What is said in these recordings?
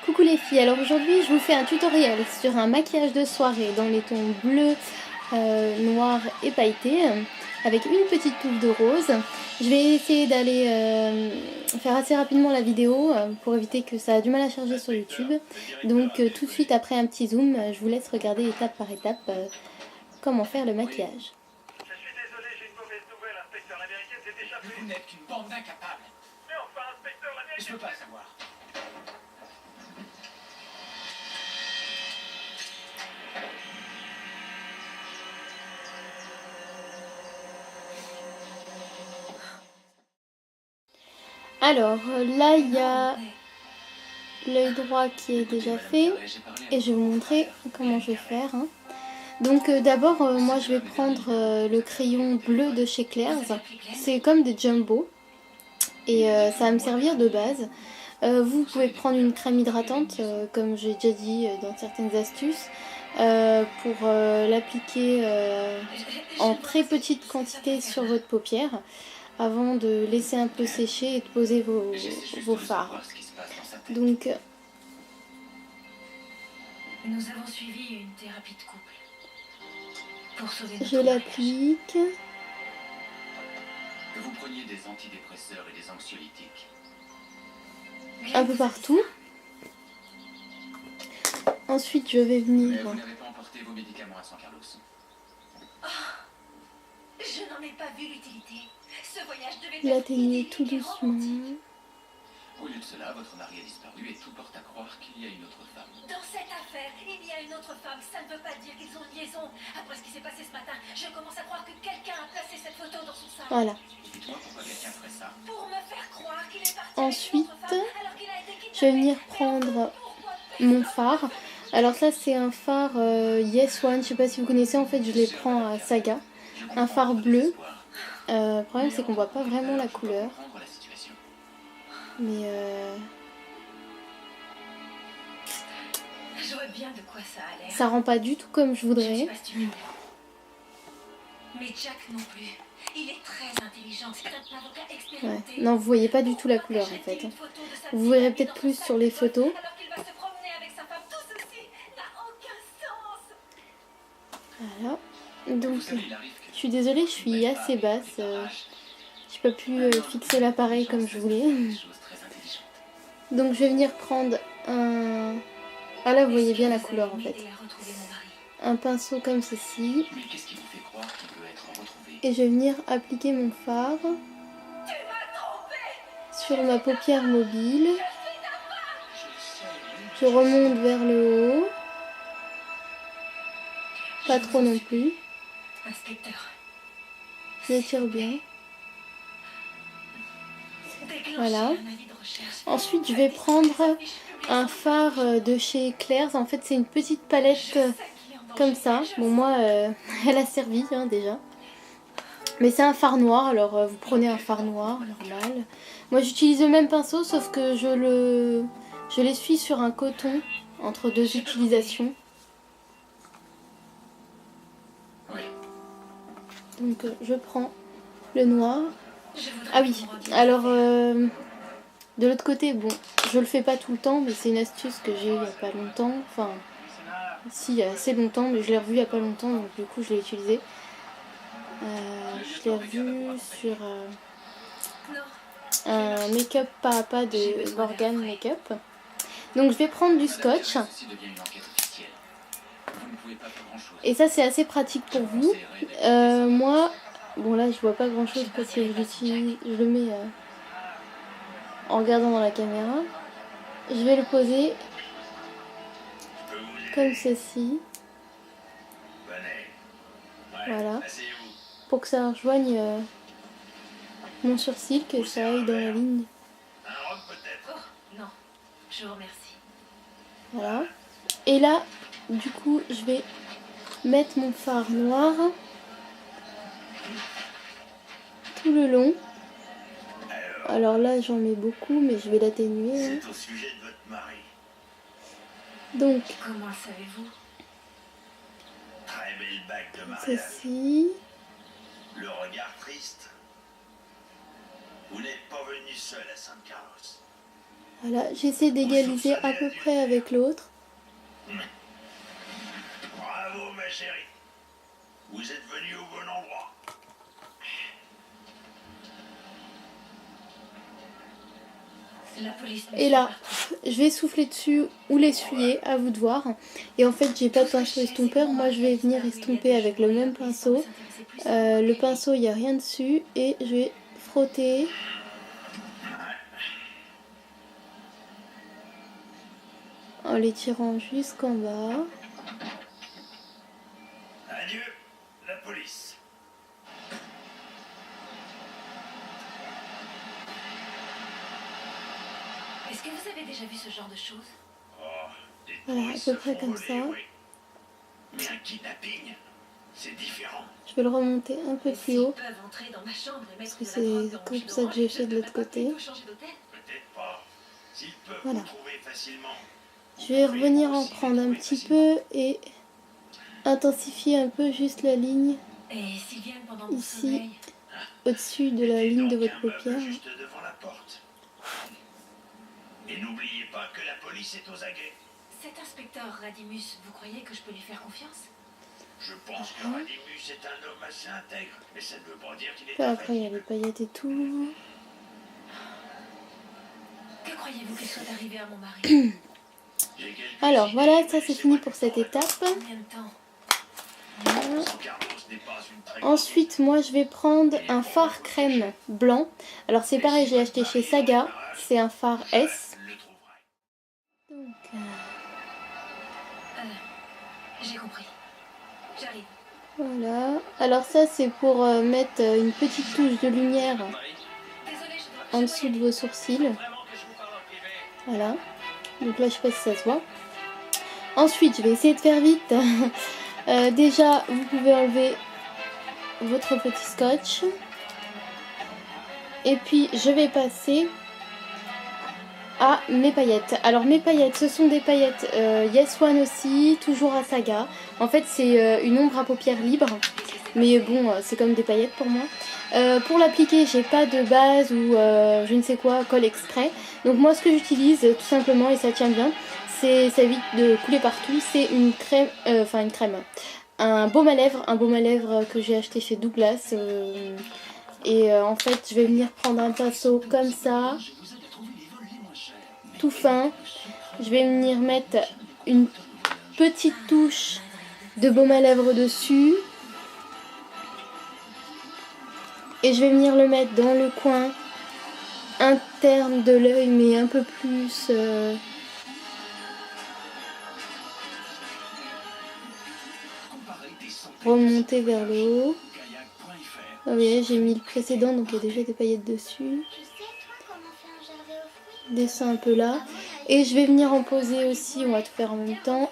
Coucou les filles, alors aujourd'hui je vous fais un tutoriel sur un maquillage de soirée dans les tons bleu, noir et pailleté avec une petite touffe de rose. Je vais essayer d'aller faire assez rapidement la vidéo pour éviter que ça a du mal à charger sur YouTube. Donc tout de suite après un petit zoom, je vous laisse regarder étape par étape comment faire le maquillage. Je suis désolé, j'ai une mauvaise nouvelle, inspecteur. L'américaine s'est échappée. Mais vous n'êtes qu'une bande d'incapables. Mais enfin, inspecteur, Je l'américaine... veux pas savoir. Alors là il y a l'œil droit qui est déjà fait et je vais vous montrer comment je vais faire. Donc d'abord moi je vais prendre le crayon bleu de chez Claire's, c'est comme des jumbo et ça va me servir de base. Vous pouvez prendre une crème hydratante comme j'ai déjà dit dans certaines astuces pour l'appliquer en très petite quantité sur votre paupière avant de laisser un peu sécher et de poser vos fards. Donc nous avons suivi une thérapie de couple. Pour sauver je l'applique. Que vous preniez des antidépresseurs et des anxiolytiques. Un peu partout. Ensuite je vais Mais venir... vous n'avez pas emporté vos médicaments à San Carlos. Je n'en ai pas vu l'utilité. Ce voyage devait être l'atténuer tout idyllique et doucement. romantique. Au lieu de cela, votre mari a disparu et tout porte à croire qu'il y a une autre femme. Dans cette affaire, il y a une autre femme. Ça ne veut pas dire qu'ils ont une liaison. Après ce qui s'est passé ce matin, je commence à croire que quelqu'un a placé cette photo dans son sac. Voilà. Dites-moi pourquoi quelqu'un ferait ça. Pour me faire croire qu'il est parti Ensuite, avec une autre femme alors qu'il a été kidnappé. je vais venir Mais prendre pourquoi mon fard. Alors ça c'est un fard Yes One, je sais pas si vous connaissez, en fait je les prends à Saga. Un fard bleu. Le problème c'est qu'on voit pas vraiment la couleur. Mais Je vois bien de quoi ça a l'air. ça rend pas du tout comme je Je ne sais voudrais. pas si tu m'aimes. Mais Jack non plus. Il est très intelligent. C'est un avocat Ouais. expérimenté. Non, vous voyez pas du tout la couleur en fait. Vous verrez peut-être plus sur les photos. Alors qu'il va se promener avec sa femme. Tout ceci n'a aucun sens. Voilà. Donc je suis désolée, je suis assez basse. J'ai pas pu fixer l'appareil comme je voulais. Donc je vais venir prendre un... Ah là vous voyez bien la couleur en fait. Un pinceau comme ceci. Mais qu'est-ce qui vous fait croire qu'il peut être retrouvé? Et je vais venir appliquer mon fard sur ma paupière mobile. Je remonte vers le haut. Pas trop non plus. Inspecteur. J'étire bien. Voilà. Ensuite je vais prendre un fard de chez Claire's. En fait c'est une petite palette comme ça. Bon moi elle a servi déjà. Mais c'est un fard noir, alors vous prenez un fard noir normal. Moi j'utilise le même pinceau sauf que je l'essuie sur un coton entre deux utilisations. Donc je prends le noir. Ah oui, alors de l'autre côté, bon, je le fais pas tout le temps, mais c'est une astuce que j'ai eu il y a pas longtemps. Enfin, si, il y a assez longtemps, mais je l'ai revu il y a pas longtemps, donc du coup je l'ai utilisé. Je l'ai revu sur un make-up pas à pas de Morgan Make-up. Donc je vais prendre du scotch. Et ça c'est assez pratique pour vous. Moi, bon là je vois pas grand chose parce que je le mets en regardant dans la caméra. Je vais le poser comme ceci. Voilà. Pour que ça rejoigne mon sourcil, que ça aille dans la ligne. Oh, non. Je vous remercie. Voilà. Et là, du coup, je vais mettre mon fard noir tout le long. Alors là, j'en mets beaucoup, mais je vais l'atténuer. C'est au sujet de votre mari. Donc, Comment le savez-vous? Très belle bague de mariage. ceci. Le regard triste. Vous n'êtes pas venu seul à San Carlos. Voilà, j'essaie d'égaliser à peu près avec l'autre. Bravo, ma chérie. Vous êtes venue au bon endroit. La police. Et là, je vais souffler dessus ou l'essuyer, à vous de voir. Et en fait, j'ai pas de pinceau estompeur. Moi, je vais venir estomper avec le même pinceau. Le pinceau, il n'y a rien dessus. Et je vais frotter. En les tirant jusqu'en bas. Adieu, la police. Est-ce que vous avez déjà vu ce genre de choses? Oh, des Voilà, touristes à peu se près font comme voler, ça. oui. Mais un kidnapping, c'est différent. Je vais le remonter un peu plus haut. S'ils peuvent entrer dans ma chambre et Parce mettre que de la c'est drogue dans mon comme jus ça que j'ai fait de d'orange, l'autre côté. plutôt changer d'hôtel? Peut-être pas. S'ils peuvent Voilà. vous trouver facilement. Je vais revenir en prendre un petit peu et intensifier un peu juste la ligne Et s'ils viennent pendant mon ici, sommeil? au-dessus de la ligne de votre Un meuble paupière. juste devant la porte. Et n'oubliez pas que la police est aux aguets. Cet inspecteur Radimus, vous croyez que je peux lui faire confiance? Je pense que Radimus est un homme assez intègre, mais ça ne veut pas dire qu'il est Puis après, il y a les infaillible. paillettes et tout. Que croyez-vous qu'il soit arrivé à mon mari? J'ai quelques Alors idées, voilà, mais ça c'est laissez-moi fini du pour temps cette à étape. Combien de temps? Voilà. San Carlos n'est pas une très grande Ensuite, moi je vais prendre un fard crème blanc. Alors c'est pareil, j'ai acheté chez Saga. C'est un fard S. le trouverai. Donc, J'ai compris. J'arrive. voilà. Alors ça c'est pour mettre une petite touche de lumière Désolée, je en dois dessous y de aller. vos sourcils. Vraiment que je vous parle en privé. Voilà. Donc là je sais pas si ça se voit. Ensuite, je vais essayer de faire vite. Déjà, vous pouvez enlever votre petit scotch. Et puis, je vais passer à mes paillettes. Alors, mes paillettes, ce sont des paillettes Yes One aussi, toujours à Saga. En fait, c'est une ombre à paupières libre. Mais bon, c'est comme des paillettes pour moi. Pour l'appliquer, j'ai pas de base ou je ne sais quoi, colle exprès. Donc moi, ce que j'utilise, tout simplement, et ça tient bien, ça évite de couler partout, c'est une crème, un baume à lèvres que j'ai acheté chez Douglas. En fait, je vais venir prendre un pinceau comme ça, tout fin. Je vais venir mettre une petite touche de baume à lèvres dessus. Et je vais venir le mettre dans le coin interne de l'œil, mais un peu plus... remonter vers le haut. Ah oui, j'ai mis le précédent, donc il y a déjà des paillettes dessus. Descends un peu là. Et je vais venir en poser aussi, on va tout faire en même temps.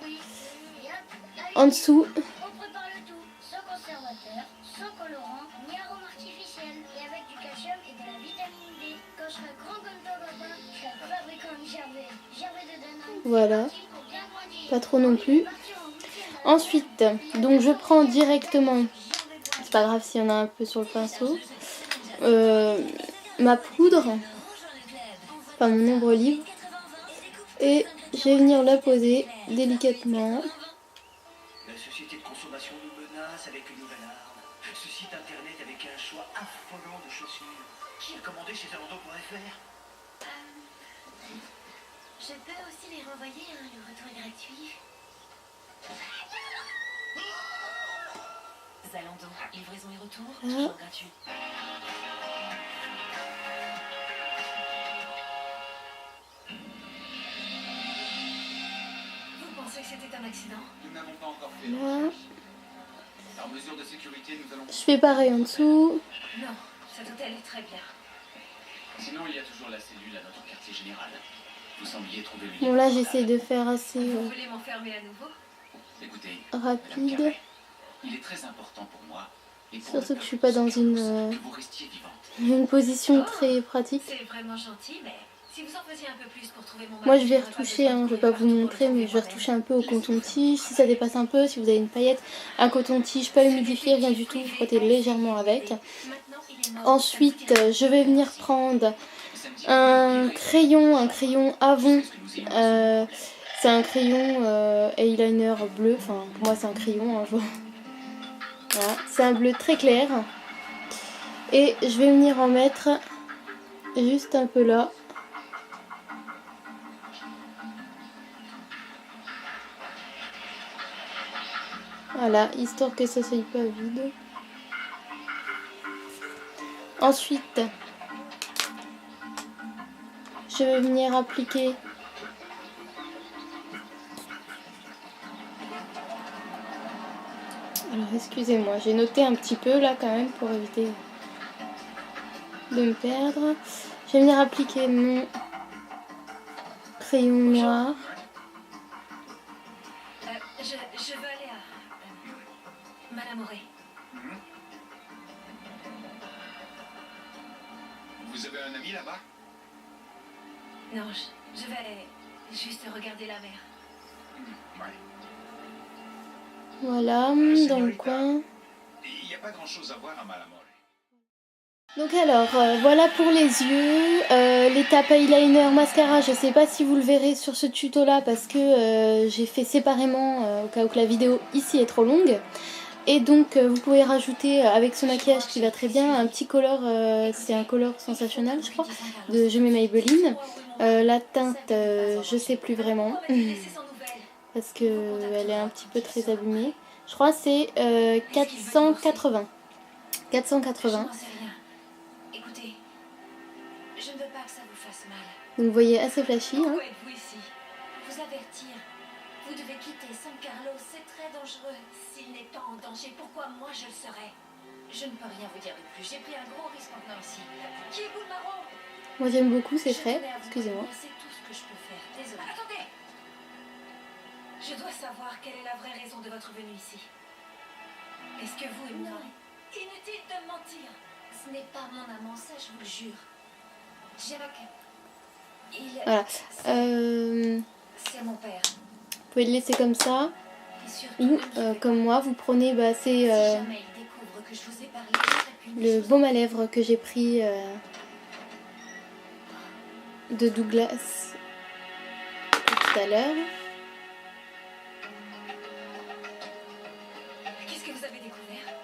En dessous. On prépare le tout, sans conservateur, sans colorant, ni arôme artificiel, et avec du calcium et de la vitamine D. Quand je serai grand comme toi, papa, je serai fabricant de Gervais. Gervais de Danone. Voilà. Pour bien grandir. Pas trop non plus. Partir en week-end. Ensuite, donc je prends directement, c'est pas grave s'il y en a un peu sur le pinceau, ma poudre, enfin mon ombre libre, et je vais venir la poser délicatement. La société de consommation nous menace avec une nouvelle arme. Ce site internet avec un choix affolant de chaussures. Qui a commandé chez Zalando.fr? Je peux aussi les renvoyer, hein, le retour est gratuit. Zalando, livraison et retour, Ah. toujours gratuit. Vous pensez que c'était un accident? Nous n'avons pas encore fait Là. l'enquête. Par mesure de sécurité, nous allons... Je fais pareil en dessous. Non, cet hôtel est très bien. Sinon, il y a toujours la cellule à notre quartier général. Vous sembliez trouver le Bon là j'essaie de faire assez Vous voulez m'enfermer à nouveau? Écoutez, Madame rapide. Carré, il est très important pour moi. Et pour Surtout le que je suis peuple pas dans de Carlos, une, que vous restiez vivante. une position très pratique. C'est vraiment gentil, mais si vous en faisiez un peu plus pour trouver mon mari... Moi je vais j'aurais pas retoucher, besoin de hein, je vais courir pas vous partout pour montrer, le mais je vais trouver retoucher un peu au coton-tige. Si ça dépasse un peu, si vous avez une paillette, un coton-tige, pas humidifié, rien du tout, frottez légèrement avec. moi-même. Maintenant, il est mort. Ensuite, je vais venir prendre un crayon Avon. C'est un crayon eyeliner bleu, enfin pour moi c'est un crayon, hein, voilà. C'est un bleu très clair. Et je vais venir en mettre juste un peu là. Voilà, histoire que ça soit pas vide. Ensuite, je vais venir appliquer alors excusez-moi, j'ai noté un petit peu là quand même pour éviter de me perdre. Je vais venir appliquer mon crayon noir. Je veux aller à Madame Auré. Vous avez un ami là-bas? Non, je vais juste regarder la mer. Ouais. Voilà, dans le coin. Il n'y a pas grand-chose à voir à Malamore. Donc alors, voilà pour les yeux, l'étape eyeliner mascara, je sais pas si vous le verrez sur ce tuto là parce que j'ai fait séparément au cas où que la vidéo ici est trop longue. Et donc vous pouvez rajouter avec ce maquillage qui va très bien un petit color, c'est un color sensationnel je crois, de Je mets Maybelline. La teinte, je sais plus vraiment parce que elle est un petit peu très abîmée. Je crois que c'est 480. 480. Écoutez, je ne veux pas que ça vous fasse mal. Donc vous voyez assez flashy. Hein. Pourquoi êtes-vous ici? Vous avertir. Vous devez quitter San Carlos, c'est très dangereux. S'il n'est pas en danger, pourquoi moi je le serais? Je ne peux rien vous dire de plus. J'ai pris un gros risque en venant ici. Qui est Boule-Marron? Moi j'aime beaucoup, c'est frais. Excusez-moi. C'est tout ce que je peux faire. Désolée. Attendez! Je dois savoir quelle est la vraie raison de votre venue ici. Est-ce que vous... Non. Inutile de mentir. Ce n'est pas mon amant, ça je vous le jure. Jacques, voilà. c'est mon père. Vous pouvez le laisser comme ça. Ou comme moi, vous prenez c'est le baume à lèvres que j'ai pris de Douglas tout à l'heure. Qu'est-ce que vous avez découvert?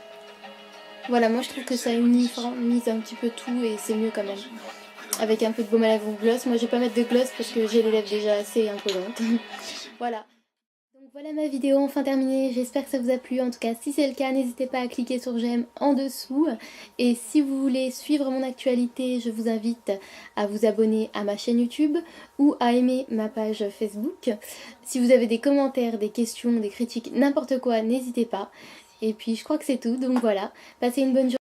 Voilà, moi je trouve que ça uniformise un petit peu tout et c'est mieux quand même. Avec un peu de baume à lèvres ou gloss. Moi je vais pas mettre de gloss parce que j'ai les lèvres déjà assez imposantes. Voilà. Donc voilà ma vidéo enfin terminée, j'espère que ça vous a plu. En tout cas si c'est le cas, n'hésitez pas à cliquer sur j'aime en dessous. Et si vous voulez suivre mon actualité, je vous invite à vous abonner à ma chaîne YouTube ou à aimer ma page Facebook. Si vous avez des commentaires, des questions, des critiques, n'importe quoi, n'hésitez pas. Et puis je crois que c'est tout, donc voilà, passez une bonne journée.